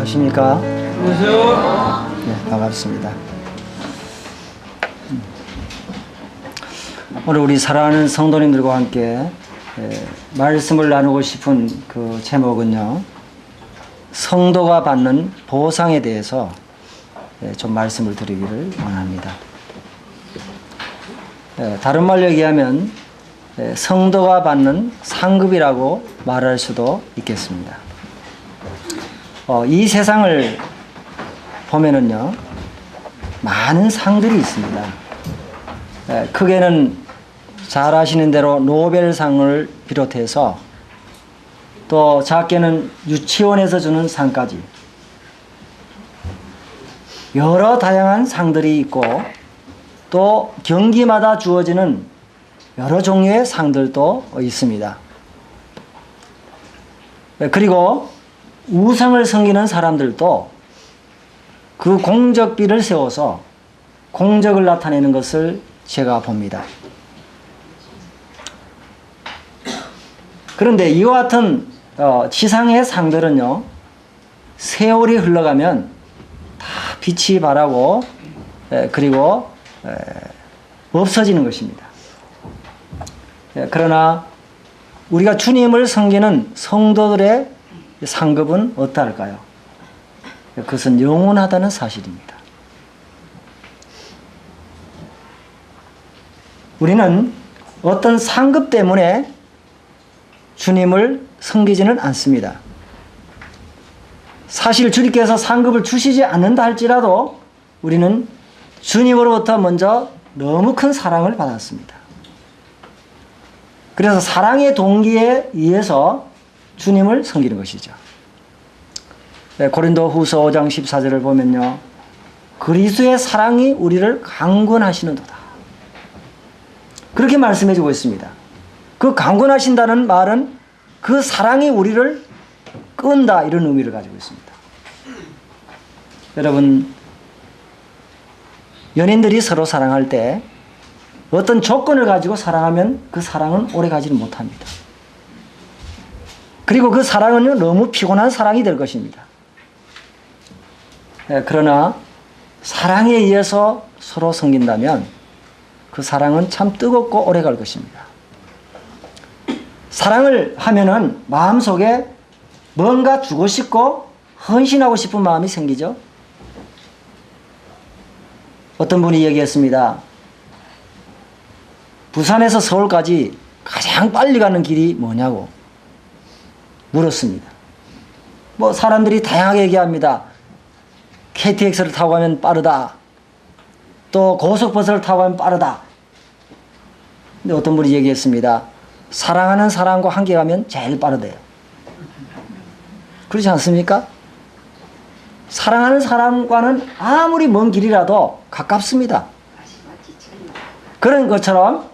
안녕하십니까? 안녕하세요. 네, 반갑습니다. 오늘 우리 사랑하는 성도님들과 함께 말씀을 나누고 싶은 그 제목은요, 성도가 받는 보상에 대해서 좀 말씀을 드리기를 원합니다. 다른 말로 얘기하면 성도가 받는 상급이라고 말할 수도 있겠습니다. 이 세상을 보면은요, 많은 상들이 있습니다. 크게는 잘 아시는 대로 노벨상을 비롯해서 또 작게는 유치원에서 주는 상까지 여러 다양한 상들이 있고, 또 경기마다 주어지는 여러 종류의 상들도 있습니다. 그리고 우상을 섬기는 사람들도 그 공적비를 세워서 공적을 나타내는 것을 제가 봅니다. 그런데 이와 같은 지상의 상들은요, 세월이 흘러가면 다 빛이 바라고 그리고 없어지는 것입니다. 그러나 우리가 주님을 섬기는 성도들의 상급은 어떠할까요? 그것은 영원하다는 사실입니다. 우리는 어떤 상급 때문에 주님을 섬기지는 않습니다. 사실 주님께서 상급을 주시지 않는다 할지라도 우리는 주님으로부터 먼저 너무 큰 사랑을 받았습니다. 그래서 사랑의 동기에 의해서 주님을 섬기는 것이죠. 고린도 후서 5장 14절을 보면요, 그리스도의 사랑이 우리를 강권하시는도다, 그렇게 말씀해 주고 있습니다. 그 강권하신다는 말은 그 사랑이 우리를 끈다, 이런 의미를 가지고 있습니다. 여러분, 연인들이 서로 사랑할 때 어떤 조건을 가지고 사랑하면 그 사랑은 오래 가지는 못합니다. 그리고 그 사랑은 너무 피곤한 사랑이 될 것입니다. 그러나 사랑에 의해서 서로 섬긴다면 그 사랑은 참 뜨겁고 오래 갈 것입니다. 사랑을 하면은 마음속에 뭔가 주고 싶고 헌신하고 싶은 마음이 생기죠. 어떤 분이 얘기했습니다. 부산에서 서울까지 가장 빨리 가는 길이 뭐냐고 물었습니다. 뭐 사람들이 다양하게 얘기합니다. KTX를 타고 가면 빠르다, 또 고속버스를 타고 가면 빠르다. 근데 어떤 분이 얘기했습니다. 사랑하는 사람과 함께 가면 제일 빠르대요. 그렇지 않습니까? 사랑하는 사람과는 아무리 먼 길이라도 가깝습니다. 그런 것처럼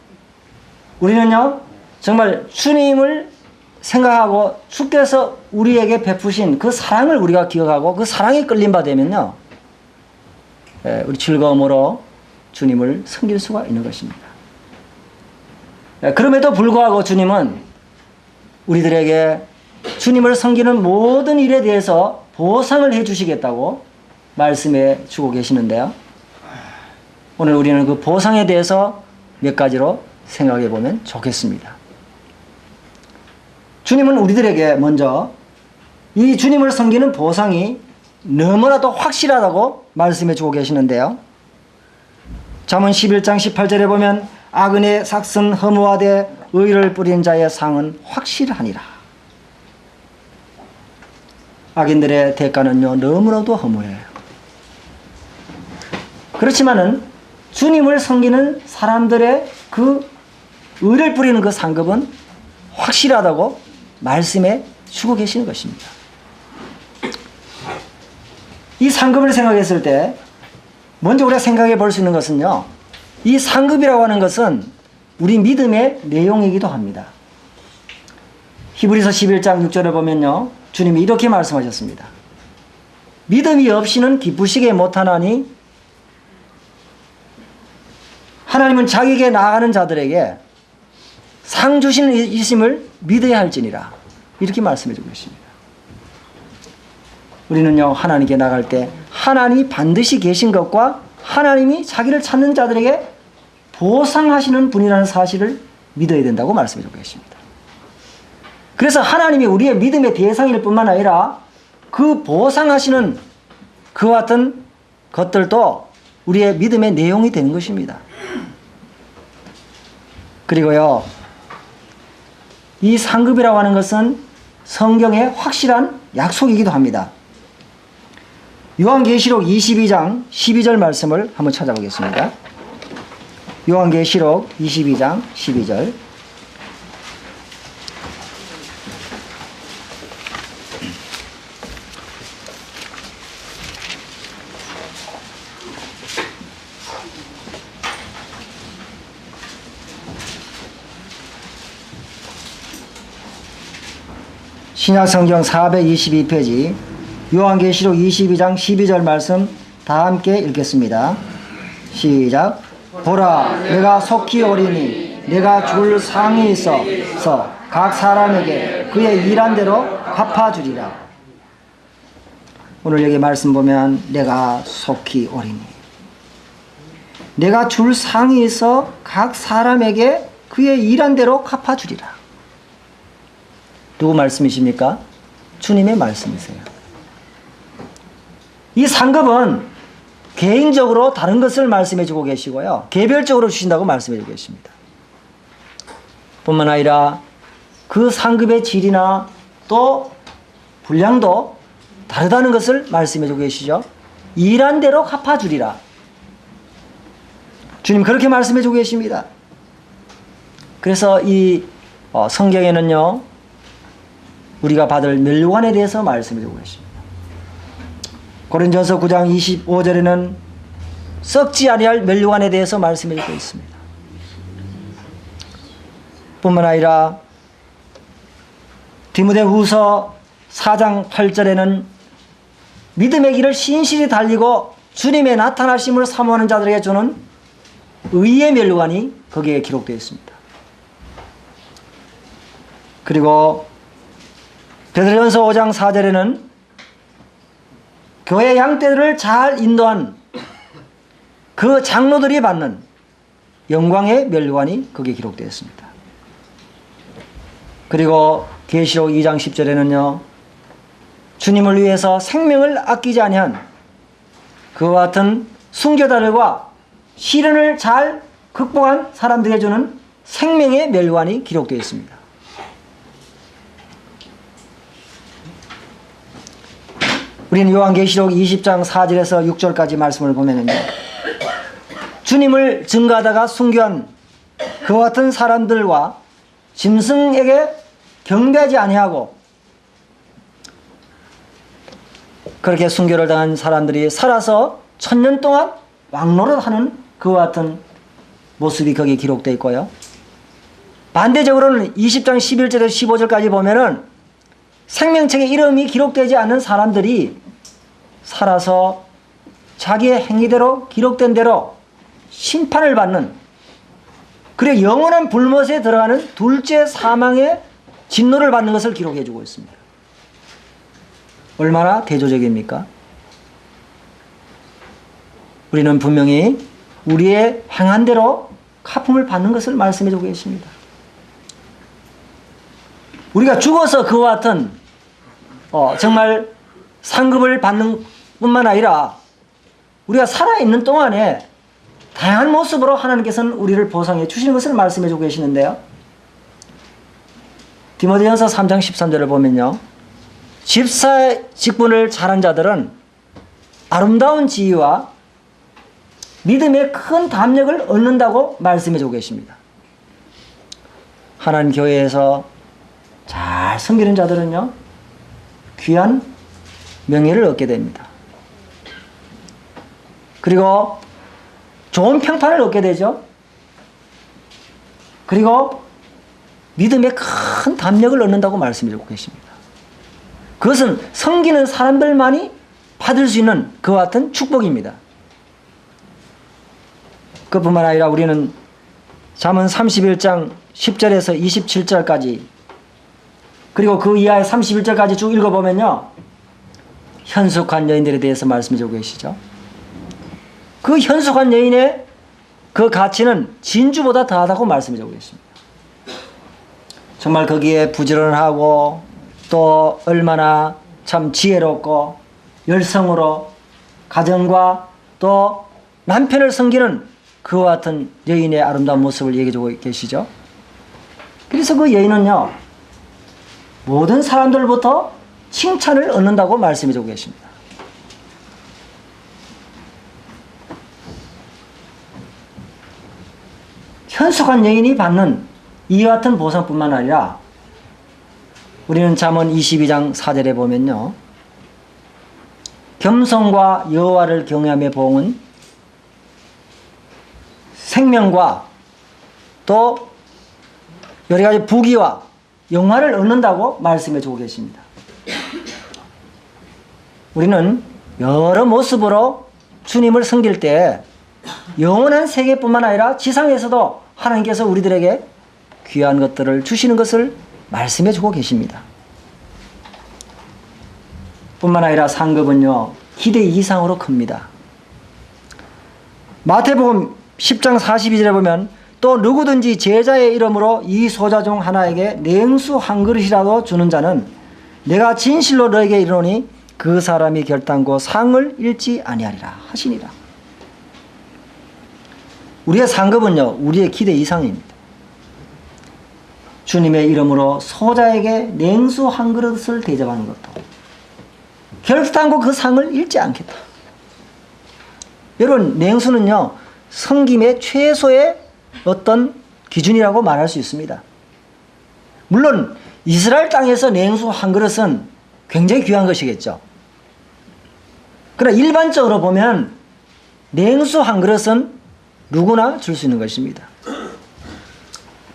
우리는요, 정말 주님을 생각하고 주께서 우리에게 베푸신 그 사랑을 우리가 기억하고 그 사랑에 끌림 받으면요, 우리 즐거움으로 주님을 섬길 수가 있는 것입니다. 그럼에도 불구하고 주님은 우리들에게 주님을 섬기는 모든 일에 대해서 보상을 해 주시겠다고 말씀해 주고 계시는데요, 오늘 우리는 그 보상에 대해서 몇 가지로 생각해 보면 좋겠습니다. 주님은 우리들에게 먼저 이 주님을 섬기는 보상이 너무나도 확실하다고 말씀해 주고 계시는데요, 잠언 11장 18절에 보면 악인의 삭은 허무하되 의를 뿌린 자의 상은 확실하니라. 악인들의 대가는요, 너무나도 허무해요. 그렇지만은 주님을 섬기는 사람들의 그 의를 뿌리는 그 상급은 확실하다고 말씀해 주고 계시는 것입니다. 이 상급을 생각했을 때 먼저 우리가 생각해 볼 수 있는 것은요, 이 상급이라고 하는 것은 우리 믿음의 내용이기도 합니다. 히브리서 11장 6절을 보면요, 주님이 이렇게 말씀하셨습니다. 믿음이 없이는 기쁘시게 못하나니 하나님은 자기에게 나아가는 자들에게 상 주시는 이심을 믿어야 할지니라, 이렇게 말씀해 주고 계십니다. 우리는요, 하나님께 나갈 때 하나님이 반드시 계신 것과 하나님이 자기를 찾는 자들에게 보상하시는 분이라는 사실을 믿어야 된다고 말씀해주고 계십니다. 그래서 하나님이 우리의 믿음의 대상일 뿐만 아니라 그 보상하시는 그와 같은 것들도 우리의 믿음의 내용이 되는 것입니다. 그리고요, 이 상급이라고 하는 것은 성경의 확실한 약속이기도 합니다. 요한계시록 22장 12절 말씀을 한번 찾아보겠습니다. 요한계시록 22장 12절. 신약성경 422페이지 요한계시록 22장 12절 말씀 다 함께 읽겠습니다. 시작. 보라, 내가 속히 오리니 내가 줄 상이 있어서 각 사람에게 그의 일한 대로 갚아주리라. 오늘 여기 말씀 보면 내가 속히 오리니, 내가 줄 상이 있어 각 사람에게 그의 일한 대로 갚아주리라. 누구 말씀이십니까? 주님의 말씀이세요. 이 상급은 개인적으로 다른 것을 말씀해 주고 계시고요, 개별적으로 주신다고 말씀해 주고 계십니다. 뿐만 아니라 그 상급의 질이나 또 분량도 다르다는 것을 말씀해 주고 계시죠. 일한 대로 갚아주리라. 주님 그렇게 말씀해 주고 계십니다. 그래서 이 성경에는요, 우리가 받을 멸류관에 대해서 말씀해 주고 계십니다. 고린전서 9장 25절에는 썩지 아니할 멸류관에 대해서 말씀해 주고 있습니다. 뿐만 아니라 디모데후서 4장 8절에는 믿음의 길을 신실히 달리고 주님의 나타나심을 사모하는 자들에게 주는 의의 멸류관이 거기에 기록되어 있습니다. 그리고 베드로전서 5장 4절에는 교회 양떼들을 잘 인도한 그 장로들이 받는 영광의 멸류관이 거기에 기록되어 있습니다. 그리고 계시록 2장 10절에는요, 주님을 위해서 생명을 아끼지 아니한 그와 같은 순교자들과 시련을 잘 극복한 사람들에게 주는 생명의 멸류관이 기록되어 있습니다. 우리는 요한계시록 20장 4절에서 6절까지 말씀을 보면은요, 주님을 증거하다가 순교한 그와 같은 사람들과 짐승에게 경배하지 아니하고 그렇게 순교를 당한 사람들이 살아서 1000년 동안 왕노릇하는 그와 같은 모습이 거기에 기록되어 있고요, 반대적으로는 20장 11절에서 15절까지 보면은 생명책에 이름이 기록되지 않는 사람들이 살아서 자기의 행위대로 기록된 대로 심판을 받는, 그래 영원한 불못에 들어가는 둘째 사망의 진노를 받는 것을 기록해 주고 있습니다. 얼마나 대조적입니까? 우리는 분명히 우리의 행한 대로 갚음을 받는 것을 말씀해 주고 계십니다. 우리가 죽어서 그와 같은 정말 상급을 받는 뿐만 아니라 우리가 살아있는 동안에 다양한 모습으로 하나님께서는 우리를 보상해 주시는 것을 말씀해 주고 계시는데요, 디모데전서 3장 13절을 보면요, 집사의 직분을 잘한 자들은 아름다운 지위와 믿음의 큰 담력을 얻는다고 말씀해 주고 계십니다. 하나님 교회에서 잘 섬기는 자들은요, 귀한 명예를 얻게 됩니다. 그리고 좋은 평판을 얻게 되죠. 그리고 믿음의 큰 담력을 얻는다고 말씀해주고 계십니다. 그것은 섬기는 사람들만이 받을 수 있는 그와 같은 축복입니다. 그뿐만 아니라 우리는 잠언 31장 10절에서 27절까지 그리고 그 이하의 31절까지 쭉 읽어보면요, 현숙한 여인들에 대해서 말씀해주고 계시죠. 그 현숙한 여인의 그 가치는 진주보다 더하다고 말씀해주고 계십니다. 정말 거기에 부지런하고 또 얼마나 참 지혜롭고 열성으로 가정과 또 남편을 섬기는 그와 같은 여인의 아름다운 모습을 얘기해주고 계시죠. 그래서 그 여인은요, 모든 사람들로부터 칭찬을 얻는다고 말씀해주고 계십니다. 현숙한 여인이 받는 이와 같은 보상뿐만 아니라 우리는 잠언 22장 4절에 보면요, 겸손과 여호와를 경외함의 보응은 생명과 또 여러 가지 부귀와 영화를 얻는다고 말씀해 주고 계십니다. 우리는 여러 모습으로 주님을 섬길 때 영원한 세계뿐만 아니라 지상에서도 하나님께서 우리들에게 귀한 것들을 주시는 것을 말씀해 주고 계십니다. 뿐만 아니라 상급은요, 기대 이상으로 큽니다. 마태복음 10장 42절에 보면 또 누구든지 제자의 이름으로 이 소자 중 하나에게 냉수 한 그릇이라도 주는 자는 내가 진실로 너에게 이르노니 그 사람이 결단코 상을 잃지 아니하리라 하시니라. 우리의 상급은요, 우리의 기대 이상입니다. 주님의 이름으로 소자에게 냉수 한 그릇을 대접하는 것도 결단코 그 상을 잃지 않겠다. 여러분, 냉수는요, 섬김의 최소의 어떤 기준이라고 말할 수 있습니다. 물론 이스라엘 땅에서 냉수 한 그릇은 굉장히 귀한 것이겠죠. 그러나 일반적으로 보면 냉수 한 그릇은 누구나 줄 수 있는 것입니다.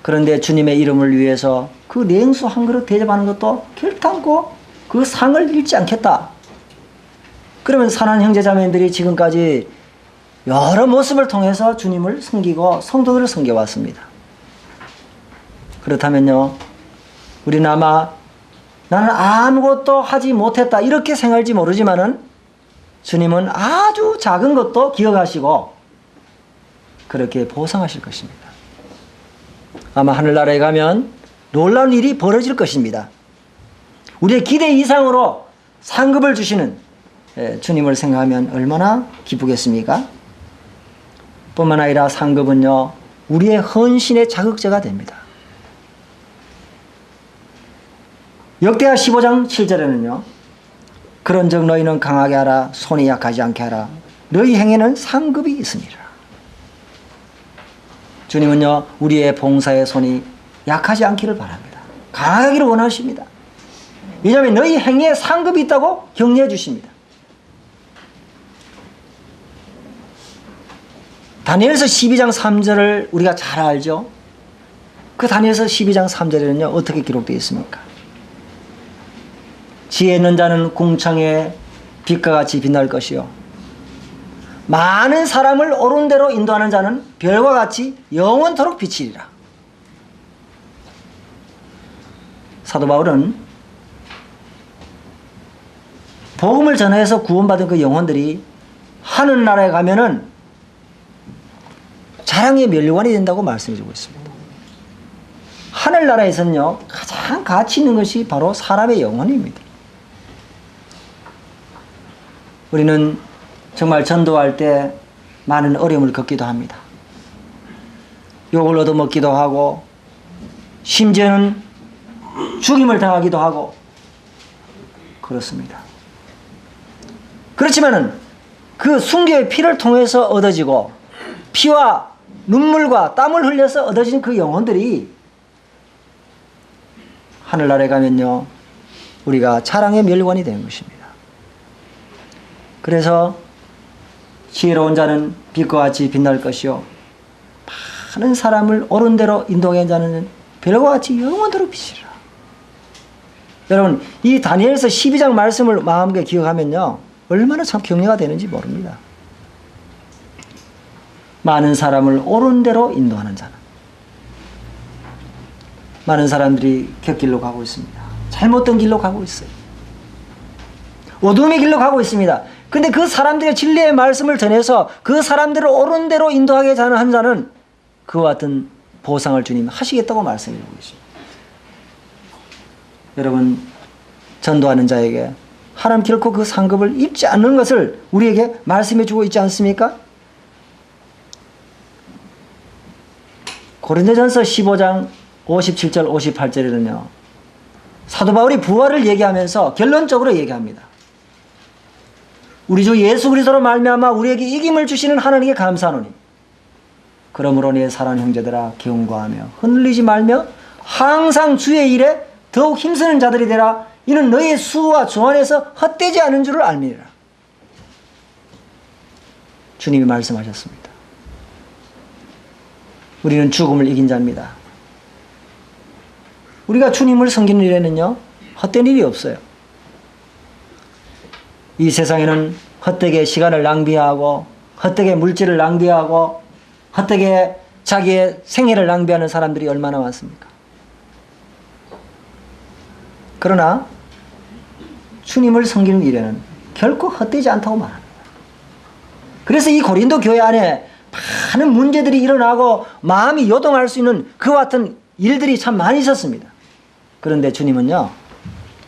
그런데 주님의 이름을 위해서 그 냉수 한 그릇 대접하는 것도 결단코 그 상을 잃지 않겠다. 그러면 사랑하는 형제자매들이 지금까지 여러 모습을 통해서 주님을 섬기고 성도들을 섬겨왔습니다. 그렇다면요, 우리는 아마 나는 아무것도 하지 못했다 이렇게 생각할지 모르지만은 주님은 아주 작은 것도 기억하시고 그렇게 보상하실 것입니다. 아마 하늘나라에 가면 놀라운 일이 벌어질 것입니다. 우리의 기대 이상으로 상급을 주시는 주님을 생각하면 얼마나 기쁘겠습니까? 뿐만 아니라 상급은요, 우리의 헌신의 자극제가 됩니다. 역대하 15장 7절에는요, 그런즉 너희는 강하게 하라, 손이 약하지 않게 하라, 너희 행에는 상급이 있으니라. 주님은요, 우리의 봉사의 손이 약하지 않기를 바랍니다. 강하기를 원하십니다. 왜냐하면 너희 행위에 상급이 있다고 격려해 주십니다. 다니엘서 12장 3절을 우리가 잘 알죠? 그 다니엘서 12장 3절에는요, 어떻게 기록되어 있습니까? 지혜 있는 자는 궁창에 빛과 같이 빛날 것이요, 많은 사람을 옳은 대로 인도하는 자는 별과 같이 영원토록 비치리라. 사도 바울은 복음을 전해서 구원받은 그 영혼들이 하늘나라에 가면은 자랑의 면류관이 된다고 말씀해주고 있습니다. 하늘나라에서는요, 가장 가치 있는 것이 바로 사람의 영혼입니다. 우리는 정말 전도할 때 많은 어려움을 겪기도 합니다. 욕을 얻어먹기도 하고 심지어는 죽임을 당하기도 하고 그렇습니다. 그렇지만은 그 순교의 피를 통해서 얻어지고 피와 눈물과 땀을 흘려서 얻어진 그 영혼들이 하늘나라에 가면요, 우리가 자랑의 멸관이 되는 것입니다. 그래서 지혜로운 자는 빛과 같이 빛날 것이요, 많은 사람을 옳은 대로 인도하는 자는 별과 같이 영원토록 빛이라. 여러분, 이 다니엘서 12장 말씀을 마음에 기억하면요, 얼마나 참 격려가 되는지 모릅니다. 많은 사람을 옳은 대로 인도하는 자는, 많은 사람들이 곁길로 가고 있습니다. 잘못된 길로 가고 있어요. 어둠의 길로 가고 있습니다. 근데 그 사람들의 진리의 말씀을 전해서 그 사람들을 옳은 대로 인도하게 하는 자는 그와 같은 보상을 주님 하시겠다고 말씀해 주고 있습니다. 여러분, 전도하는 자에게 하나님 결코 그 상급을 입지 않는 것을 우리에게 말씀해 주고 있지 않습니까? 고린도전서 15장 57절 58절에는요. 사도 바울이 부활을 얘기하면서 결론적으로 얘기합니다. 우리 주 예수 그리스도로 말미암아 우리에게 이김을 주시는 하나님께 감사하노니 그러므로 내 사랑하는 형제들아 경고하며 흔들리지 말며 항상 주의 일에 더욱 힘쓰는 자들이 되라. 이는 너희의 수고와 주 안에서 헛되지 않은 줄을 알미니라. 주님이 말씀하셨습니다. 우리는 죽음을 이긴 자입니다. 우리가 주님을 섬기는 일에는요 헛된 일이 없어요. 이 세상에는 헛되게 시간을 낭비하고 헛되게 물질을 낭비하고 헛되게 자기의 생애를 낭비하는 사람들이 얼마나 많습니까? 그러나 주님을 섬기는 일에는 결코 헛되지 않다고 말합니다. 그래서 이 고린도 교회 안에 많은 문제들이 일어나고 마음이 요동할 수 있는 그와 같은 일들이 참 많이 있었습니다. 그런데 주님은요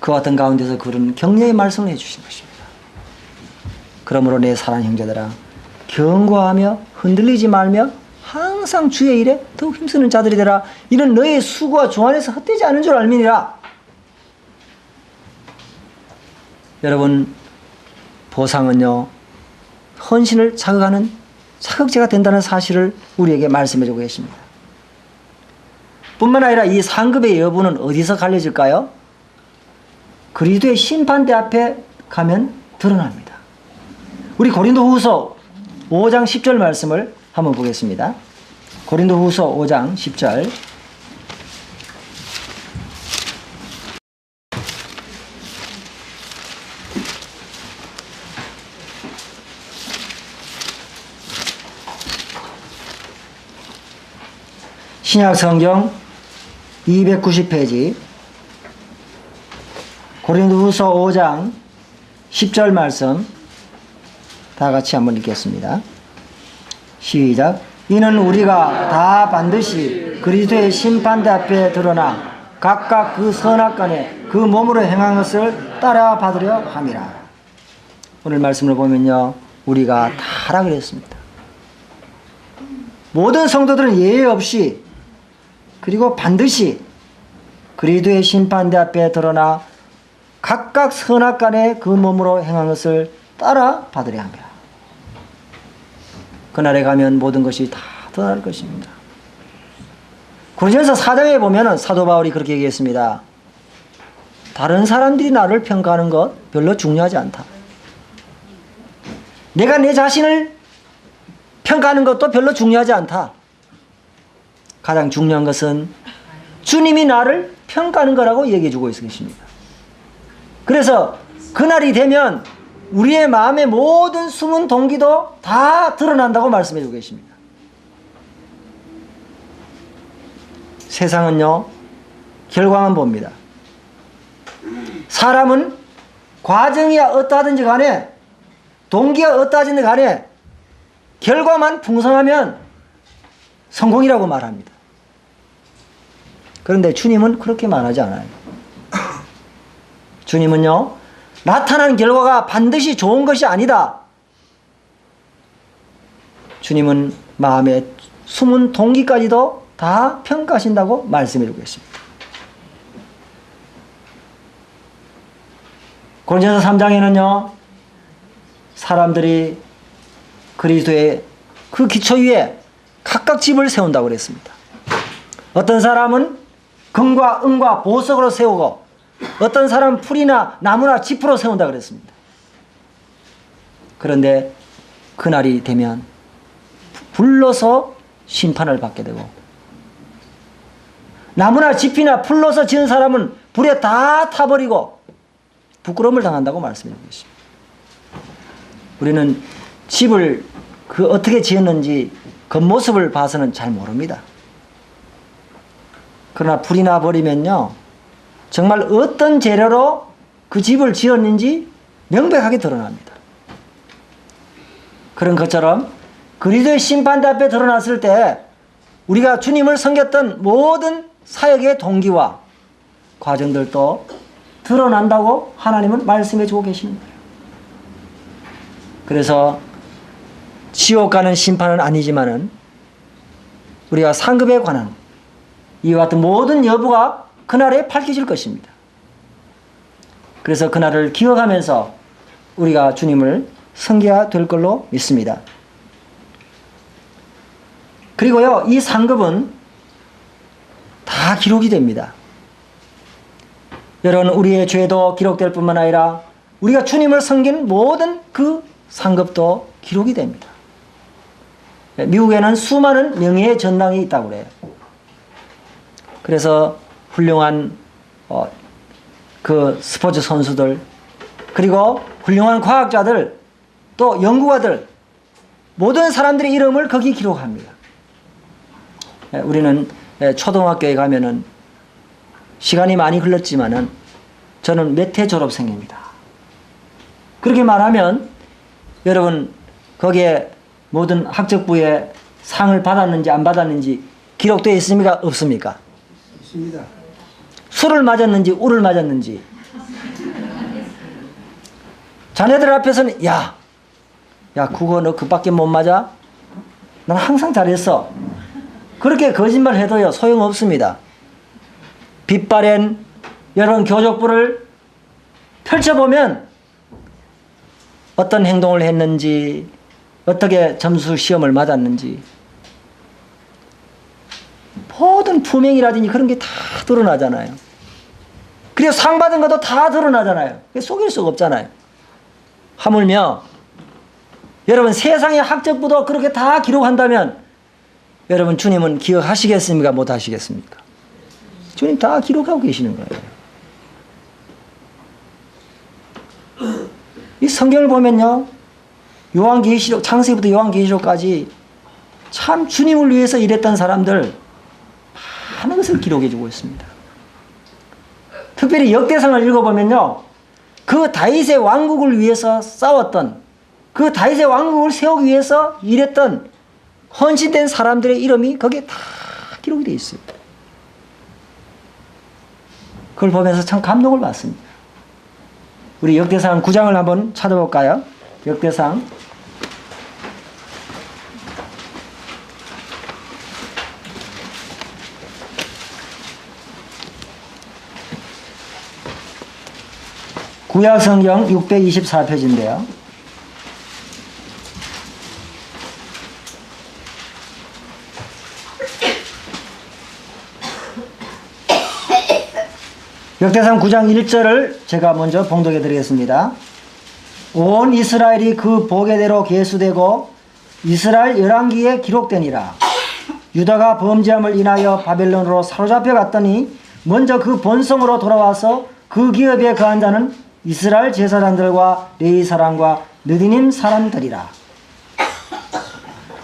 그와 같은 가운데서 그런 격려의 말씀을 해주신 것입니다. 그러므로 내 사랑하는 형제들아 경고하며 흔들리지 말며 항상 주의 일에 더욱 힘쓰는 자들이 되라. 이는 너의 수고와 주 안에서 헛되지 않은 줄 알미니라. 여러분, 보상은요 헌신을 자극하는 자극제가 된다는 사실을 우리에게 말씀해주고 계십니다. 뿐만 아니라 이 상급의 여부는 어디서 갈려질까요? 그리스도의 심판대 앞에 가면 드러납니다. 우리 고린도후서 5장 10절 말씀을 한번 보겠습니다. 고린도후서 5장 10절. 신약 성경 290페이지 고린도후서 5장 10절 말씀 다 같이 한번 읽겠습니다. 시작. 이는 우리가 다 반드시 그리스도의 심판대 앞에 드러나 각각 그 선악간에 그 몸으로 행한 것을 따라 받으려 함이라. 오늘 말씀을 보면요 우리가 다라 그랬습니다. 모든 성도들은 예외 없이 그리고 반드시 그리스도의 심판대 앞에 드러나 각각 선악간에 그 몸으로 행한 것을 따라 받으려 합니다. 그날에 가면 모든 것이 다 드러날 것입니다. 고린도전서 4장에 보면 사도 바울이 그렇게 얘기했습니다. 다른 사람들이 나를 평가하는 것 별로 중요하지 않다. 내가 내 자신을 평가하는 것도 별로 중요하지 않다. 가장 중요한 것은 주님이 나를 평가하는 거라고 얘기해 주고 있습니다. 그래서 그날이 되면 우리의 마음의 모든 숨은 동기도 다 드러난다고 말씀해 주고 계십니다. 세상은요 결과만 봅니다. 사람은 과정이 어떠하든지 간에 동기가 어떠하든지 간에 결과만 풍성하면 성공이라고 말합니다. 그런데 주님은 그렇게 말하지 않아요. 주님은요 나타나는 결과가 반드시 좋은 것이 아니다. 주님은 마음의 숨은 동기까지도 다 평가하신다고 말씀해 주고 있습니다. 고린도전서 3장에는요 사람들이 그리스도의 그 기초 위에 각각 집을 세운다고 그랬습니다. 어떤 사람은 금과 은과 보석으로 세우고 어떤 사람은 풀이나 나무나 짚으로 세운다 그랬습니다. 그런데 그날이 되면 불로서 심판을 받게 되고 나무나 짚이나 풀로서 지은 사람은 불에 다 타버리고 부끄러움을 당한다고 말씀해 주고 있습니다. 우리는 집을 어떻게 지었는지 겉모습을 봐서는 잘 모릅니다. 그러나 불이 나버리면요 정말 어떤 재료로 그 집을 지었는지 명백하게 드러납니다. 그런 것처럼 그리스도의 심판대 앞에 드러났을 때 우리가 주님을 섬겼던 모든 사역의 동기와 과정들도 드러난다고 하나님은 말씀해 주고 계십니다. 그래서 지옥 가는 심판은 아니지만은 우리가 상급에 관한 이와 같은 모든 여부가 그날에 밝혀질 것입니다. 그래서 그날을 기억하면서 우리가 주님을 섬겨야 될 걸로 믿습니다. 그리고요, 이 상급은 다 기록이 됩니다. 여러분, 우리의 죄도 기록될 뿐만 아니라 우리가 주님을 섬긴 모든 그 상급도 기록이 됩니다. 미국에는 수많은 명예의 전당이 있다고 그래요. 그래서 훌륭한 그 스포츠 선수들, 그리고 훌륭한 과학자들, 또 연구가들, 모든 사람들의 이름을 거기 기록합니다. 우리는 초등학교에 가면은 시간이 많이 흘렀지만은 저는 몇 해 졸업생입니다. 그렇게 말하면 여러분 거기에 모든 학적부에 상을 받았는지 안 받았는지 기록되어 있습니까? 없습니까? 있습니다. 술을 맞았는지 우를 맞았는지. 자네들 앞에서는 야 그거 너 그밖에 못 맞아? 난 항상 잘했어. 그렇게 거짓말 해도요 소용없습니다. 빛바랜 여러분 교족부를 펼쳐보면 어떤 행동을 했는지, 어떻게 점수 시험을 맞았는지, 모든 품행이라든지 그런 게 다 드러나잖아요. 그리고 상 받은 것도 다 드러나잖아요. 속일 수가 없잖아요. 하물며 여러분 세상의 학적부도 그렇게 다 기록한다면 여러분 주님은 기억하시겠습니까? 못 하시겠습니까? 주님 다 기록하고 계시는 거예요. 이 성경을 보면요, 요한계시록, 창세기부터 요한계시록까지 참 주님을 위해서 일했던 사람들 많은 것을 기록해주고 있습니다. 특별히 역대상을 읽어보면요, 그 다윗의 왕국을 위해서 싸웠던, 그 다윗의 왕국을 세우기 위해서 일했던 헌신된 사람들의 이름이 거기에 다 기록이 되어 있습니다. 그걸 보면서 참 감동을 받습니다. 우리 역대상 9장을 한번 찾아볼까요? 역대상 구약성경 624페이지인데요. 역대상 9장 1절을 제가 먼저 봉독해 드리겠습니다. 온 이스라엘이 그 보게대로 계수되고 이스라엘 열왕기에 기록되니라. 유다가 범죄함을 인하여 바벨론으로 사로잡혀 갔더니 먼저 그 본성으로 돌아와서 그 기업에 거한 자는 이스라엘 제사장들과 레위 사람과 느디님 사람들이라.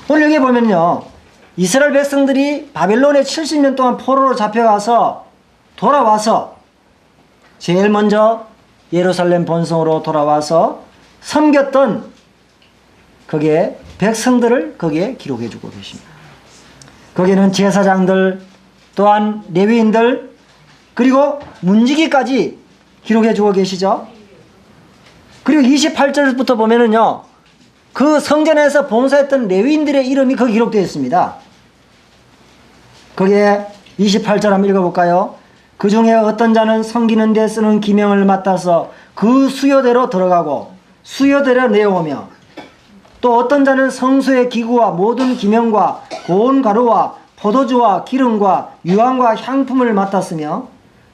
오늘 여기 보면요, 이스라엘 백성들이 바벨론에 70년 동안 포로로 잡혀가서 돌아와서 제일 먼저 예루살렘 본성으로 돌아와서 섬겼던 거기에 백성들을 거기에 기록해 주고 계십니다. 거기에는 제사장들, 또한 레위인들, 그리고 문지기까지 기록해 주고 계시죠. 그리고 28절부터 보면은요, 그 성전에서 봉사했던 레위인들의 이름이 거기 기록되어 있습니다. 거기에 28절 한번 읽어볼까요? 그 중에 어떤 자는 섬기는 데 쓰는 기명을 맡아서 그 수요대로 들어가고 수요대로 내어오며, 또 어떤 자는 성소의 기구와 모든 기명과 고운 가루와 포도주와 기름과 유황과 향품을 맡았으며,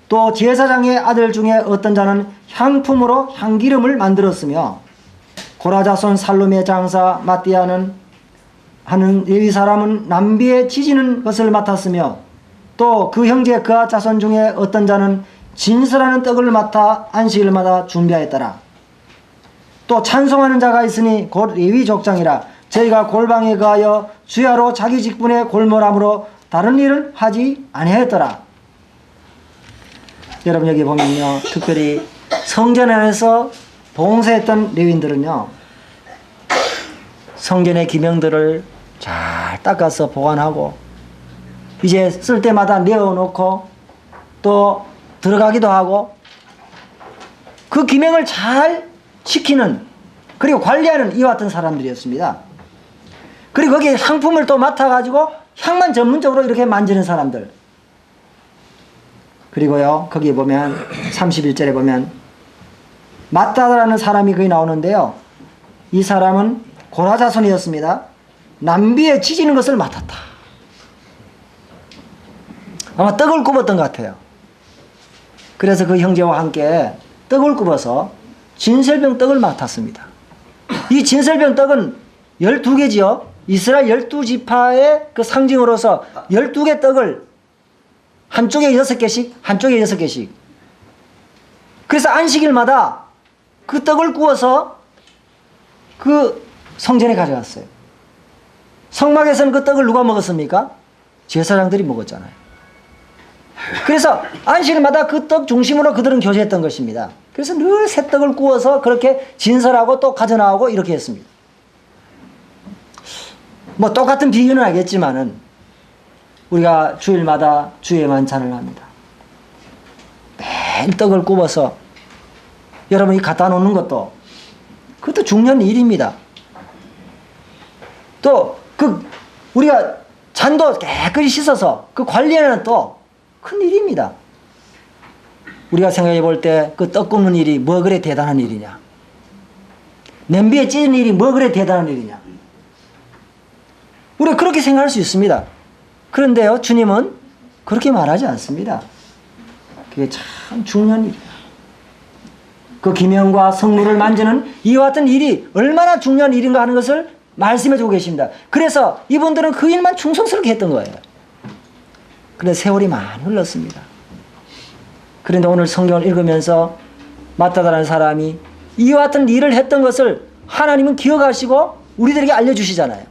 또 제사장의 아들 중에 어떤 자는 향품으로 향기름을 만들었으며, 고라자손 살룸의 장사 마띠아는 하는 레위 사람은 남비에 지지는 것을 맡았으며, 또 그 형제 그아 자손 중에 어떤 자는 진설하는 떡을 맡아 안식일마다 준비하였더라. 또 찬송하는 자가 있으니 곧 레위 족장이라. 저희가 골방에 거하여 주야로 자기 직분에 골몰함으로 다른 일은 하지 아니하였더라. 여러분 여기 보면요, 특별히 성전 안에서 봉사했던 레위인들은요, 성전의 기명들을 잘 닦아서 보관하고 이제 쓸 때마다 내어놓고 또 들어가기도 하고 그 기명을 잘 지키는 그리고 관리하는 이와 같은 사람들이었습니다. 그리고 거기에 향품을 또 맡아가지고 향만 전문적으로 이렇게 만지는 사람들. 그리고요, 거기에 보면 31절에 보면 마따다라는 사람이 거기 나오는데요. 이 사람은 고라 자손이었습니다. 남비에 찢는 것을 맡았다. 아마 떡을 굽었던 것 같아요. 그래서 그 형제와 함께 떡을 굽어서 진설병 떡을 맡았습니다. 이 진설병 떡은 12개지요. 이스라엘 12지파의 그 상징으로서 12개 떡을 한쪽에 6개씩, 한쪽에 6개씩. 그래서 안식일마다 그 떡을 구워서 그 성전에 가져갔어요. 성막에서는 그 떡을 누가 먹었습니까? 제사장들이 먹었잖아요. 그래서 안식일마다 그 떡 중심으로 그들은 교제했던 것입니다. 그래서 늘 새 떡을 구워서 그렇게 진설하고 또 가져나오고 이렇게 했습니다. 뭐 똑같은 비유는 알겠지만은 우리가 주일마다 주의 만찬을 합니다. 매일 떡을 굽어서 여러분이 갖다 놓는 것도 그것도 중요한 일입니다. 또 우리가 잔도 깨끗이 씻어서 그 관리하는 또 큰 일입니다. 우리가 생각해 볼 때 그 떡 굽는 일이 뭐 그래 대단한 일이냐? 냄비에 찌는 일이 뭐 그래 대단한 일이냐? 우리가 그렇게 생각할 수 있습니다. 그런데요, 주님은 그렇게 말하지 않습니다. 그게 참 중요한 일이야. 그 기명과 성물을 만지는 이와 같은 일이 얼마나 중요한 일인가 하는 것을 말씀해 주고 계십니다. 그래서 이분들은 그 일만 충성스럽게 했던 거예요. 그래서 세월이 많이 흘렀습니다. 그런데 오늘 성경을 읽으면서 마따다라는 사람이 이와 같은 일을 했던 것을 하나님은 기억하시고 우리들에게 알려주시잖아요.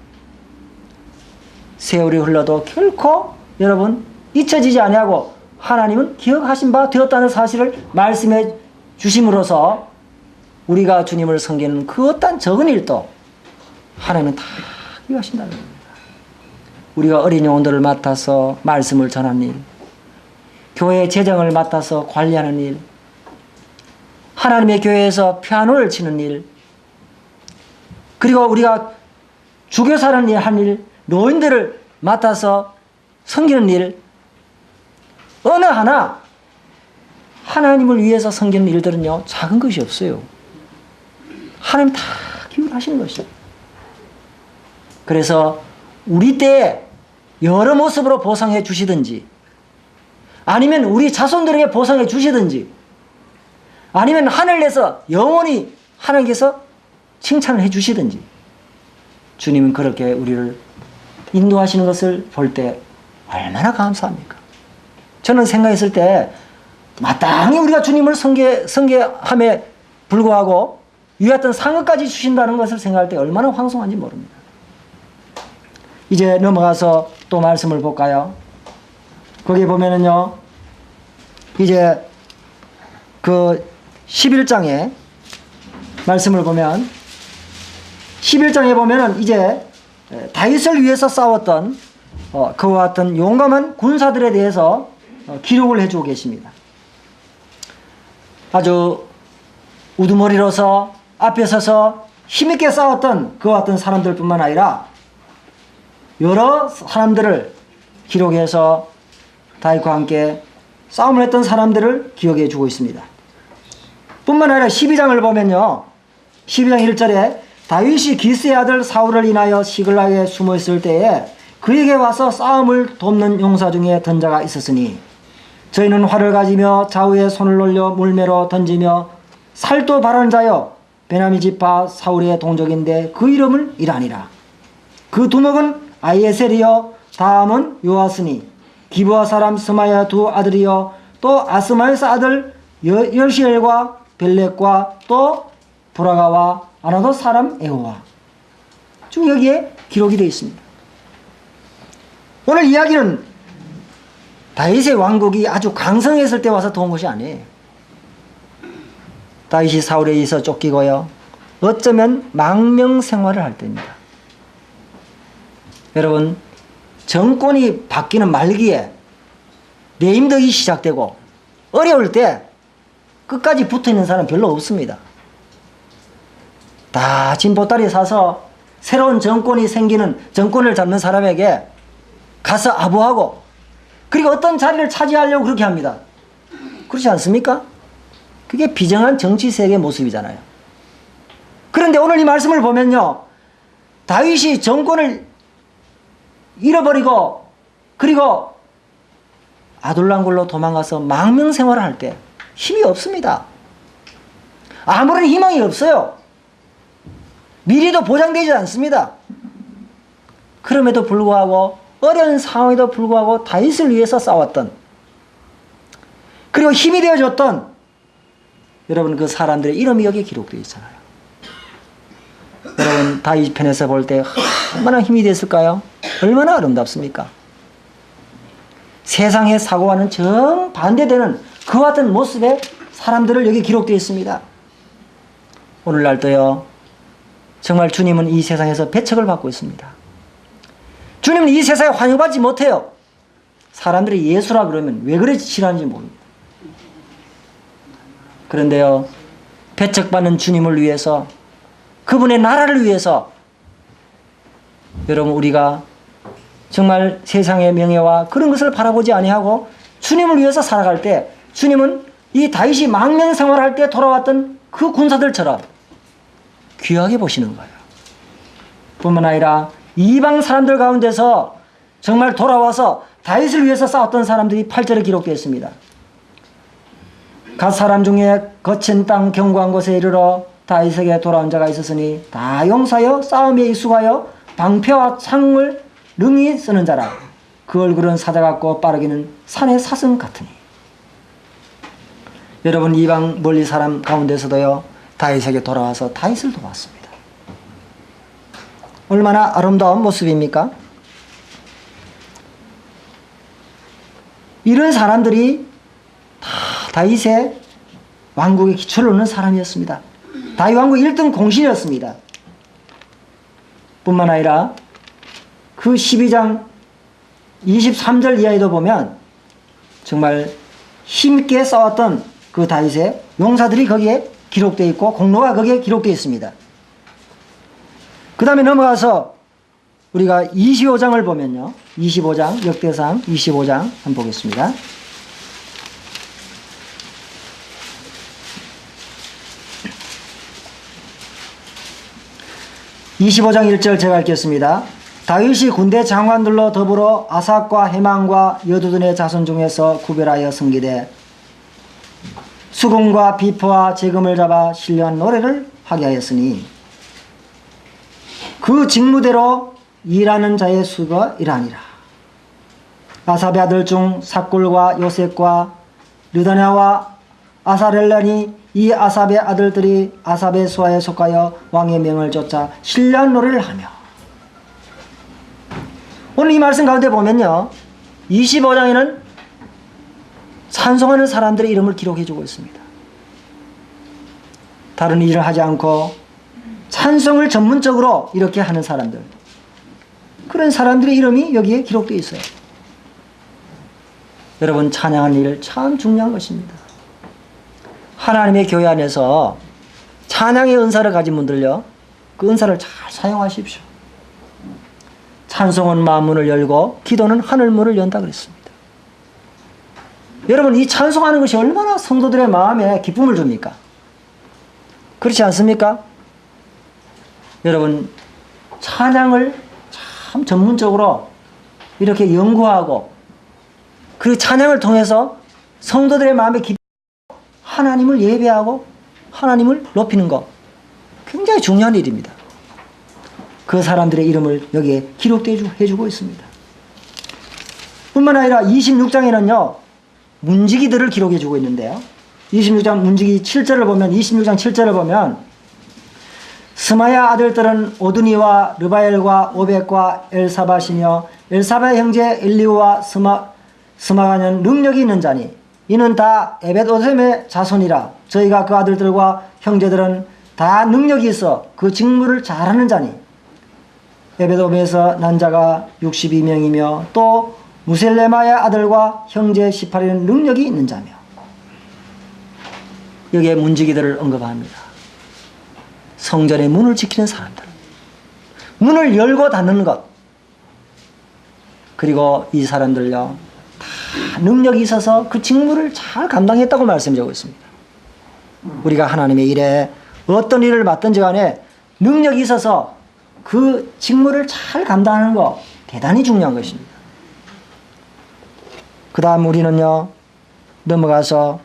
세월이 흘러도 결코 여러분 잊혀지지 아니하고 하나님은 기억하신 바 되었다는 사실을 말씀해 주심으로써 우리가 주님을 섬기는 그 어떤 적은 일도 하나님은 다 기억하신다는 겁니다. 우리가 어린 영혼들을 맡아서 말씀을 전하는 일, 교회 재정을 맡아서 관리하는 일, 하나님의 교회에서 피아노를 치는 일, 그리고 우리가 주교사라는 일, 한 일, 노인들을 맡아서 섬기는 일, 어느 하나 하나님을 위해서 섬기는 일들은요, 작은 것이 없어요. 하나님 다 기울하시는 것이죠. 그래서 우리 때에 여러 모습으로 보상해 주시든지, 아니면 우리 자손들에게 보상해 주시든지, 아니면 하늘에서 영원히 하나님께서 칭찬을 해 주시든지, 주님은 그렇게 우리를 인도하시는 것을 볼 때 얼마나 감사합니까? 저는 생각했을 때 마땅히 우리가 주님을 섬기함에 불구하고 이 같은 상급까지 주신다는 것을 생각할 때 얼마나 황송한지 모릅니다. 이제 넘어가서 또 말씀을 볼까요? 거기 보면은요, 이제 그 11장에 말씀을 보면 11장에 보면은 이제 다윗을 위해서 싸웠던 그와 같은 용감한 군사들에 대해서 기록을 해주고 계십니다. 아주 우두머리로서 앞에 서서 힘있게 싸웠던 그와 같은 사람들뿐만 아니라 여러 사람들을 기록해서 다윗과 함께 싸움을 했던 사람들을 기억해 주고 있습니다. 뿐만 아니라 12장을 보면요, 12장 1절에 다윗이 기스의 아들 사울을 인하여 시글락에 숨어 있을 때에 그에게 와서 싸움을 돕는 용사 중에 던자가 있었으니 저희는 활을 가지며 좌우에 손을 올려 물매로 던지며 살도 바라는 자여 베냐민 지파 사울의 동족인데 그 이름은 이라니라. 그 두목은 아이에셀이요 다음은 요아스니 기브아 사람 스마야 두 아들이요 또 아스마에스 아들 여시엘과 벨렉과 또 브라가와 아나도 사람 에호와 쭉 여기에 기록이 되어 있습니다. 오늘 이야기는 다윗의 왕국이 아주 강성했을 때 와서 도운 것이 아니에요. 다윗이 사울에 의해서 쫓기고요. 어쩌면 망명 생활을 할 때입니다. 여러분, 정권이 바뀌는 말기에 내임덕이 시작되고 어려울 때 끝까지 붙어있는 사람 별로 없습니다. 다 진보다리 사서 새로운 정권이 생기는, 정권을 잡는 사람에게 가서 아부하고 그리고 어떤 자리를 차지하려고 그렇게 합니다. 그렇지 않습니까? 그게 비정한 정치세계의 모습이잖아요. 그런데 오늘 이 말씀을 보면요, 다윗이 정권을 잃어버리고 그리고 아둘람굴로 도망가서 망명 생활을 할 때 힘이 없습니다. 아무런 희망이 없어요. 미래도 보장되지 않습니다. 그럼에도 불구하고 어려운 상황에도 불구하고 다윗을 위해서 싸웠던, 그리고 힘이 되어줬던 여러분 그 사람들의 이름이 여기에 기록되어 있잖아요. 여러분 다윗 편에서 볼 때 얼마나 힘이 됐을까요? 얼마나 아름답습니까? 세상의 사고와는 정반대되는 그와 같은 모습의 사람들을 여기 기록되어 있습니다. 오늘날도요, 정말 주님은 이 세상에서 배척을 받고 있습니다. 주님은 이 세상에 환영받지 못해요. 사람들이 예수라 그러면 왜 그렇게 싫어하는지 모릅니다. 그런데요, 배척받는 주님을 위해서, 그분의 나라를 위해서 여러분 우리가 정말 세상의 명예와 그런 것을 바라보지 아니하고 주님을 위해서 살아갈 때 주님은 이 다윗이 망명 생활할 때 돌아왔던 그 군사들처럼 귀하게 보시는 거예요. 뿐만 아니라 이방 사람들 가운데서 정말 돌아와서 다윗을 위해서 싸웠던 사람들이 8절에 기록되어 있습니다. 갓 사람 중에 거친 땅 견고한 곳에 이르러 다윗에게 돌아온 자가 있었으니 다 용사여 싸움에 익숙하여 방패와 창을 능히 쓰는 자라. 그 얼굴은 사자 같고 빠르기는 산의 사슴 같으니. 여러분 이방 멀리 사람 가운데서도요, 다윗에게 돌아와서 다윗을 도왔습니다. 얼마나 아름다운 모습입니까? 이런 사람들이 다 다윗의 왕국의 기초를 놓는 사람이었습니다. 다윗 왕국 1등 공신이었습니다. 뿐만 아니라 그 12장 23절 이하에도 보면 정말 힘있게 싸웠던 그 다윗의 용사들이 거기에 기록되어 있고 공로가 거기에 기록되어 있습니다. 그 다음에 넘어가서 우리가 25장을 보면요, 25장 역대상 25장 한번 보겠습니다. 25장 1절 제가 읽겠습니다. 다윗이 군대 장관들로 더불어 아삭과 헤만과 여두둔의 자손 중에서 구별하여 섬기되 수금과 비포와 재금을 잡아 신령한 노래를 하게 하였으니 그 직무대로 일하는 자의 수가 이러하니라. 아삽의 아들 중 삭굴과 요셉과 르다냐와 아사렐란이 이 아삽의 아들들이 아삽의 수하에 속하여 왕의 명을 쫓아 신령한 노래를 하며. 오늘 이 말씀 가운데 보면요, 25장에는 찬송하는 사람들의 이름을 기록해 주고 있습니다. 다른 일을 하지 않고 찬송을 전문적으로 이렇게 하는 사람들, 그런 사람들의 이름이 여기에 기록되어 있어요. 여러분 찬양하는 일 참 중요한 것입니다. 하나님의 교회 안에서 찬양의 은사를 가진 분들요, 그 은사를 잘 사용하십시오. 찬송은 마음문을 열고 기도는 하늘문을 연다 그랬습니다. 여러분 이 찬송하는 것이 얼마나 성도들의 마음에 기쁨을 줍니까? 그렇지 않습니까? 여러분 찬양을 참 전문적으로 이렇게 연구하고 그 찬양을 통해서 성도들의 마음에 기쁨, 하나님을 예배하고 하나님을 높이는 것 굉장히 중요한 일입니다. 그 사람들의 이름을 여기에 기록해주고 있습니다. 뿐만 아니라 26장에는요 문지기들을 기록해주고 있는데요, 26장 문지기 7절을 보면, 26장 7절을 보면 스마야 아들들은 오드니와 르바엘과 오벳과 엘사밧이며 엘사밧 형제 엘리우와 스마가는 능력이 있는 자니 이는 다 에벳오셈의 자손이라. 저희가 그 아들들과 형제들은 다 능력이 있어 그 직무를 잘하는 자니 에벳오셈에서 난 자가 62명이며 또 무셀레마의 아들과 형제 18인은 능력이 있는 자며. 여기에 문지기들을 언급합니다. 성전의 문을 지키는 사람들, 문을 열고 닫는 것. 그리고 이 사람들요 다 능력이 있어서 그 직무를 잘 감당했다고 말씀드리고 있습니다. 우리가 하나님의 일에 어떤 일을 맡든지 간에 능력이 있어서 그 직무를 잘 감당하는 거 대단히 중요한 것입니다. 그 다음 우리는요 넘어가서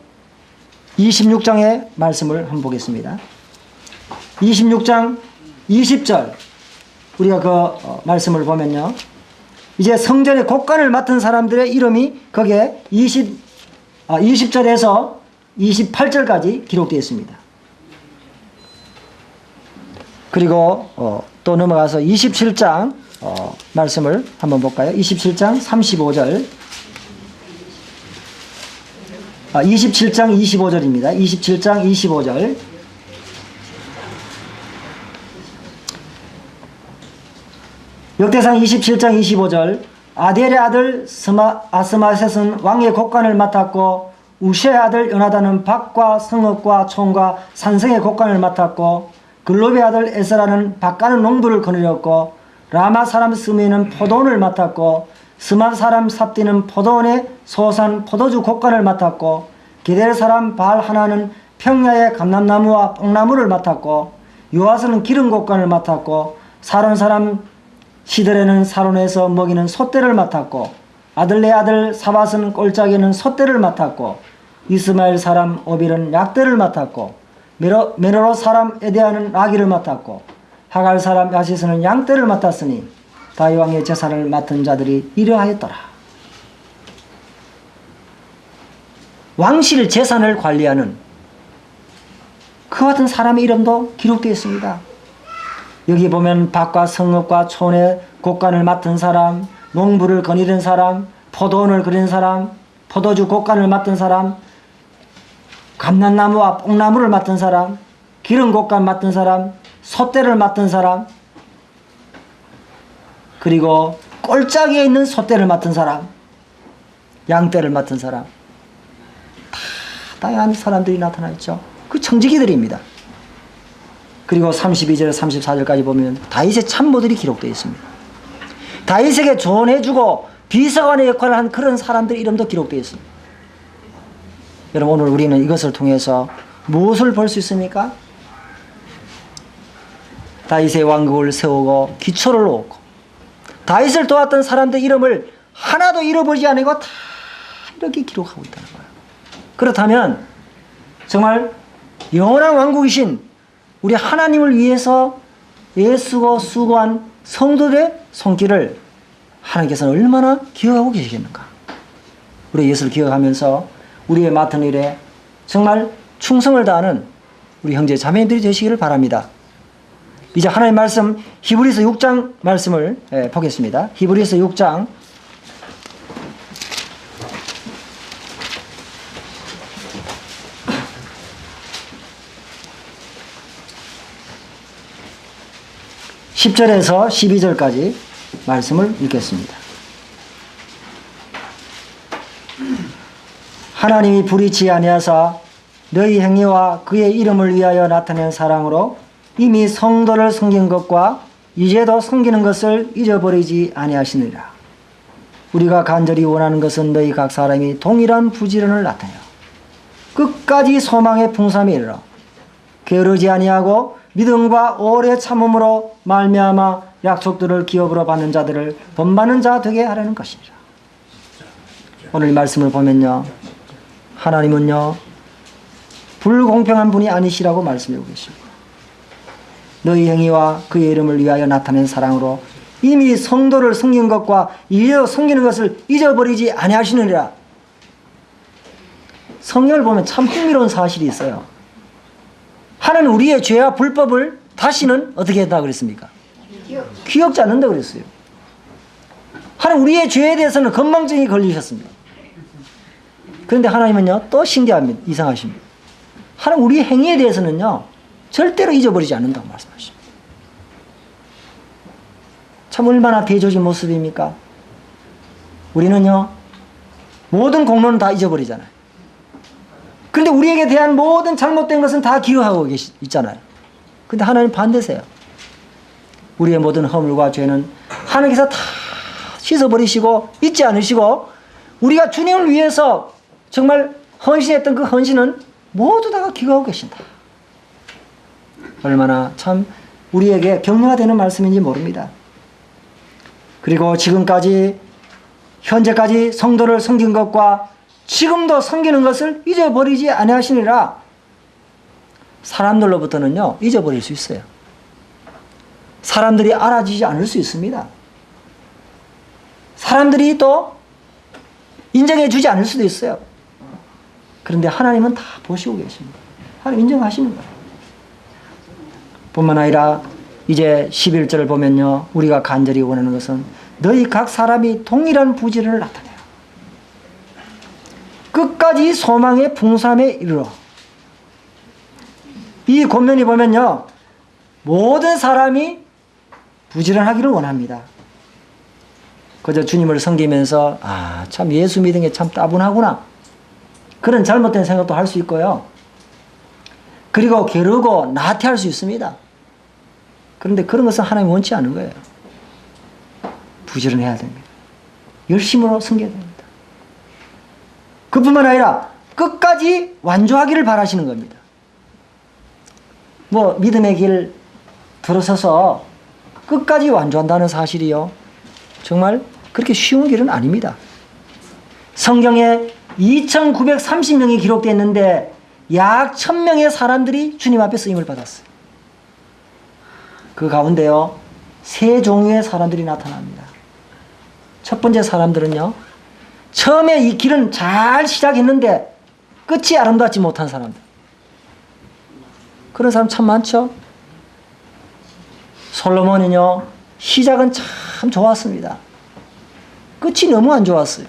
26장의 말씀을 한번 보겠습니다. 26장 20절 우리가 그 말씀을 보면요 이제 성전의 곡간을 맡은 사람들의 이름이 거기에 20절에서 28절까지 기록되어 있습니다. 그리고 또 넘어가서 27장 말씀을 한번 볼까요? 27장 35절 27장 25절입니다. 27장 25절 역대상 27장 25절 아델의 아들 아스마셋은 왕의 곡간을 맡았고 우시의 아들 요나단은 밭과 성읍과 총과 산성의 곡간을 맡았고 글롭의 아들 에스라는 밭가는 농부를 거느렸고 라마 사람 스미는 포도원을 맡았고 스맛 사람 삽디는 포도원의 소산 포도주 곡간을 맡았고 게델 사람 바알 하나는 평야의 감람나무와 뽕나무를 맡았고 요아스는 기름 곡간을 맡았고 사론 사람 시드레는 사론에서 먹이는 솥대를 맡았고 아들네 아들 사밧은 꼴짝이는 솥대를 맡았고 이스마엘 사람 오빌은 약대를 맡았고 메로로 사람 에데아는 나귀를 맡았고 하갈 사람 야시스는 양떼를 맡았으니 다윗 왕의 제사를 맡은 자들이 이러하였더라. 왕실 재산을 관리하는 그와 같은 사람의 이름도 기록되어 있습니다. 여기 보면 밭과 성읍과 촌의 곡간을 맡은 사람, 농부를 거니는 사람, 포도원을 거니는 사람, 포도주 곡간을 맡은 사람, 감람나무와 뽕나무를 맡은 사람, 기름 곡간 맡은 사람, 솥대를 맡은 사람, 그리고 꼴짝이에 있는 솥대를 맡은 사람, 양떼를 맡은 사람, 다 다양한 사람들이 나타나 있죠. 그 청지기들입니다. 그리고 32절 34절까지 보면 다윗의 참모들이 기록되어 있습니다. 다윗에게 조언해주고 비서관의 역할을 한 그런 사람들 이름도 기록되어 있습니다. 여러분 오늘 우리는 이것을 통해서 무엇을 볼 수 있습니까? 다윗의 왕국을 세우고 기초를 놓고 다윗을 도왔던 사람들 이름을 하나도 잃어버리지 않고 다 이렇게 기록하고 있다는 거예요. 그렇다면 정말 영원한 왕국이신 우리 하나님을 위해서 애쓰고 수고한 성도들의 손길을 하나님께서는 얼마나 기억하고 계시겠는가. 우리 예수를 기억하면서 우리의 맡은 일에 정말 충성을 다하는 우리 형제 자매들이 되시기를 바랍니다. 이제 하나님 말씀 히브리서 6장 말씀을 보겠습니다. 히브리서 6장 10절에서 12절까지 말씀을 읽겠습니다. 하나님이 불의치 아니하사 너희 행위와 그의 이름을 위하여 나타낸 사랑으로 이미 성도를 섬긴 것과 이제도 섬기는 것을 잊어버리지 아니하시느니라. 우리가 간절히 원하는 것은 너희 각 사람이 동일한 부지런을 나타내어 끝까지 소망의 풍성함에 이르러 게으르지 아니하고 믿음과 오래 참음으로 말미암아 약속들을 기업으로 받는 자들을 본받는 자 되게 하려는 것이니라. 오늘 이 말씀을 보면요, 하나님은요 불공평한 분이 아니시라고 말씀하고 계십니다. 너희 행위와 그의 이름을 위하여 나타낸 사랑으로 이미 성도를 섬긴 것과 이제도 섬기는 것을 잊어버리지 아니하시느니라. 성경을 보면 참 흥미로운 사실이 있어요. 하나님 우리의 죄와 불법을 다시는 어떻게 했다 그랬습니까? 기억지 않는다 그랬어요. 하나님 우리의 죄에 대해서는 건망증이 걸리셨습니다. 그런데 하나님은요, 또 신기합니다. 이상하십니다. 하나님 우리 행위에 대해서는요, 절대로 잊어버리지 않는다고 말씀하십니다. 참 얼마나 대조적인 모습입니까? 우리는요, 모든 공로는 다 잊어버리잖아요. 그런데 우리에게 대한 모든 잘못된 것은 다 기억하고 있잖아요. 근데 하나님 반대세요. 우리의 모든 허물과 죄는 하나님께서 다 씻어버리시고 잊지 않으시고 우리가 주님을 위해서 정말 헌신했던 그 헌신은 모두 다 기억하고 계신다. 얼마나 참 우리에게 격려가 되는 말씀인지 모릅니다. 그리고 지금까지 현재까지 성도를 섬긴 것과 지금도 섬기는 것을 잊어버리지 아니하시니라. 사람들로부터는요, 잊어버릴 수 있어요. 사람들이 알아주지 않을 수 있습니다. 사람들이 또 인정해 주지 않을 수도 있어요. 그런데 하나님은 다 보시고 계십니다. 하나님 인정하시는 거예요. 뿐만 아니라 이제 11절을 보면요, 우리가 간절히 원하는 것은 너희 각 사람이 동일한 부지런을 나타내요. 끝까지 소망의 풍성함에 이르러. 이 권면이 보면요, 모든 사람이 부지런하기를 원합니다. 그저 주님을 섬기면서 참 예수 믿은 게 참 따분하구나, 그런 잘못된 생각도 할 수 있고요. 그리고 게으르고 나태할 수 있습니다. 그런데 그런 것은 하나님이 원치 않은 거예요. 부지런해야 됩니다. 열심으로 섬겨야 됩니다. 그뿐만 아니라 끝까지 완주하기를 바라시는 겁니다. 믿음의 길 들어서서 끝까지 완주한다는 사실이요, 정말 그렇게 쉬운 길은 아닙니다. 성경에 2930명이 기록되어 있는데 약 1000명의 사람들이 주님 앞에 쓰임을 받았어요. 그 가운데요, 세 종류의 사람들이 나타납니다. 첫 번째 사람들은요, 처음에 이 길은 잘 시작했는데 끝이 아름답지 못한 사람들. 그런 사람 참 많죠. 솔로몬은요, 시작은 참 좋았습니다. 끝이 너무 안 좋았어요.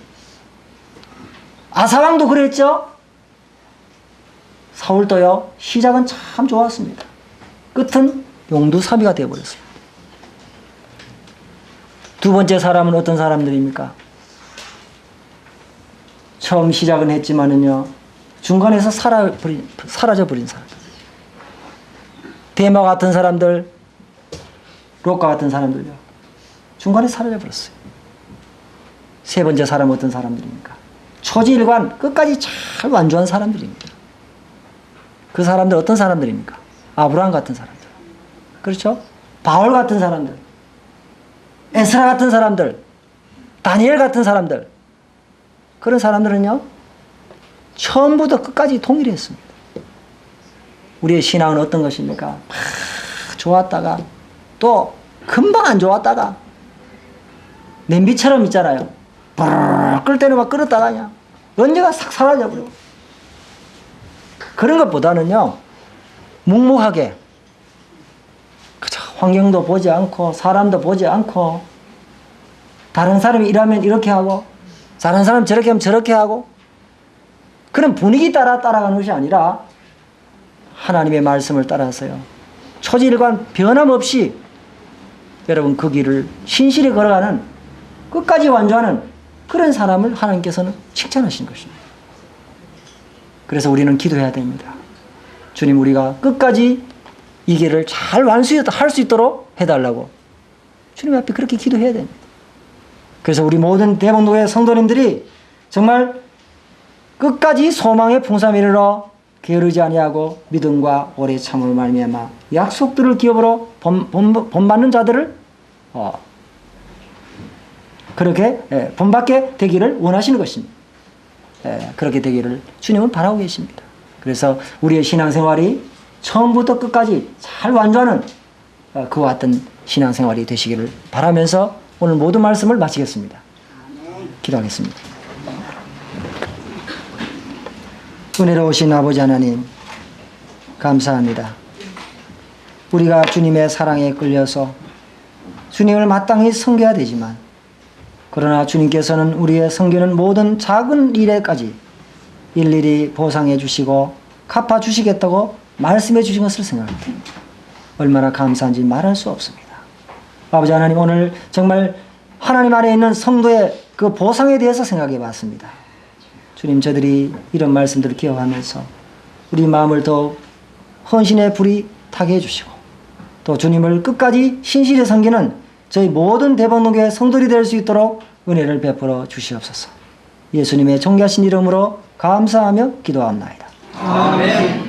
아사왕도 그랬죠. 사울도요, 시작은 참 좋았습니다. 끝은 용두사미가 되어버렸어요. 두 번째 사람은 어떤 사람들입니까? 처음 시작은 했지만은요, 중간에서 사라져버린 사람들. 데마 같은 사람들, 롯과 같은 사람들요, 중간에 사라져버렸어요. 세 번째 사람은 어떤 사람들입니까? 초지일관, 끝까지 잘 완주한 사람들입니다. 그 사람들 어떤 사람들입니까? 아브라함 같은 사람들, 그렇죠? 바울 같은 사람들, 에스라 같은 사람들, 다니엘 같은 사람들. 그런 사람들은요, 처음부터 끝까지 동일했습니다. 우리의 신앙은 어떤 것입니까? 막 좋았다가 또 금방 안 좋았다가, 냄비처럼 있잖아요. 부르르 끓을 때는 막 끓었다가 그냥 언제가 싹 사라져버리고. 그런 것보다는요, 묵묵하게 그저 환경도 보지 않고 사람도 보지 않고, 다른 사람이 일하면 이렇게 하고 다른 사람 저렇게 하면 저렇게 하고, 그런 분위기 따라가는 것이 아니라 하나님의 말씀을 따라서요, 초지일관 변함없이 여러분 그 길을 신실히 걸어가는, 끝까지 완주하는 그런 사람을 하나님께서는 칭찬하신 것입니다. 그래서 우리는 기도해야 됩니다. 주님, 우리가 끝까지 이 길을 잘 완수할 수 있도록 해달라고 주님 앞에 그렇게 기도해야 됩니다. 그래서 우리 모든 대본도의 성도님들이 정말 끝까지 소망의 풍성함에 이르러 게으르지 아니하고 믿음과 오래 참음을 말미암아 약속들을 기업으로 본받는 자들을 그렇게 본받게 되기를 원하시는 것입니다. 그렇게 되기를 주님은 바라고 계십니다. 그래서 우리의 신앙생활이 처음부터 끝까지 잘 완주하는 그와 같은 신앙생활이 되시기를 바라면서 오늘 모든 말씀을 마치겠습니다. 기도하겠습니다. 은혜로우신 아버지 하나님, 감사합니다. 우리가 주님의 사랑에 끌려서 주님을 마땅히 섬겨야 되지만, 그러나 주님께서는 우리의 섬기는 모든 작은 일에까지 일일이 보상해 주시고 갚아 주시겠다고 말씀해 주신 것을 생각할 때 얼마나 감사한지 말할 수 없습니다. 아버지 하나님, 오늘 정말 하나님 안에 있는 성도의 그 보상에 대해서 생각해 봤습니다. 주님, 저들이 이런 말씀들을 기억하면서 우리 마음을 더 헌신의 불이 타게 해주시고 또 주님을 끝까지 신실히 섬기는 저희 모든 대본동교회 성도들이 될 수 있도록 은혜를 베풀어 주시옵소서. 예수님의 존귀하신 이름으로 감사하며 기도합나이다. 아멘.